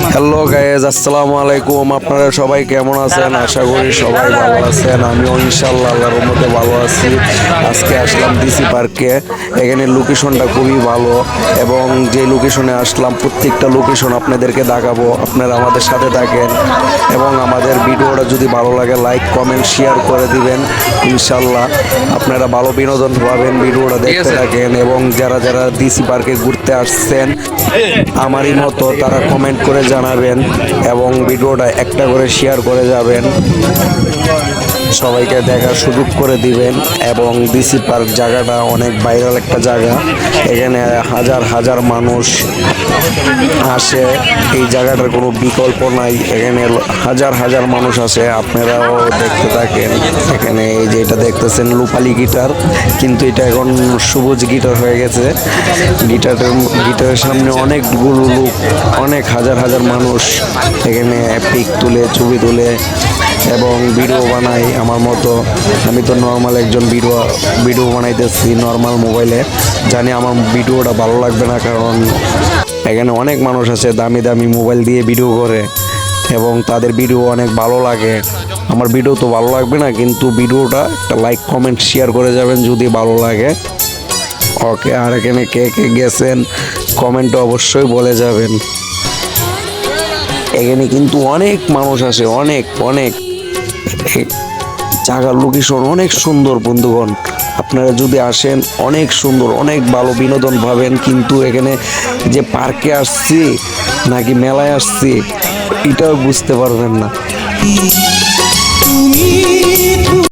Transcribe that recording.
Hello guys, আসসালামু আলাইকুম। আপনারা সবাই কেমন আছেন? আশা করি সবাই ভালো আছেন। আমিও ইনশাল্লাহ আল্লাহর রহমতে ভালো আছি। আজকে আসলাম ডিসি পার্কে। এখানে লোকেশনটা খুবই ভালো এবং যে লোকেশনে আসলাম প্রত্যেকটা লোকেশন আপনাদেরকে দেখাবো। আপনারা আমাদের সাথে থাকেন এবং আমাদের ভিডিওটা যদি ভালো লাগে লাইক কমেন্ট শেয়ার করে দিবেন। ইনশাল্লাহ আপনারা ভালো বিনোদন পাবেন ভিডিওটা দেখতে থাকেন। এবং যারা যারা ডিসি পার্কে ঘুরতে আসছেন আমারই মতো তারা কমেন্ট করে জানাবেন এবং ভিডিওটা একটা করে শেয়ার করে যাবেন, সবাইকে দেখার সুযোগ করে দিবেন। এবং ডিসি পার্ক জায়গাটা অনেক ভাইরাল একটা জায়গা, এখানে হাজার হাজার মানুষ আসে। এই জায়গাটার কোনো বিকল্প নাই, এখানে হাজার হাজার মানুষ আসে। আপনারাও দেখতে থাকেন। এখানে এই যে এটা দেখতেছেন রূপালী গিটার, কিন্তু এটা এখন সবুজ গিটার হয়ে গেছে। গিটারের সামনে অনেকগুলো লোক, অনেক হাজার হাজার মানুষ এখানে পিক তুলে ছবি তুলে এবং ভিডিও বানায়। আমার মতো আমি তো নর্মাল একজন ভিডিও বানাইতেছি নর্মাল মোবাইলে। জানি আমার ভিডিওটা ভালো লাগবে না, কারণ এখানে অনেক মানুষ আছে দামি দামি মোবাইল দিয়ে ভিডিও করে এবং তাদের ভিডিও অনেক ভালো লাগে। আমার ভিডিও তো ভালো লাগবে না, কিন্তু ভিডিওটা একটা লাইক কমেন্ট শেয়ার করে যাবেন যদি ভালো লাগে। ওকে, আর এখানে কে কে গেছেন কমেন্টে অবশ্যই বলে যাবেন। এখানে কিন্তু অনেক মানুষ আসে, অনেক অনেক। জায়গার লোকেশন অনেক সুন্দর বন্ধুগণ, আপনারা যদি আসেন অনেক সুন্দর, অনেক ভালো বিনোদন পাবেন। কিন্তু এখানে যে পার্কে আসছি নাকি মেলায় আসছি এটাও বুঝতে পারবেন না।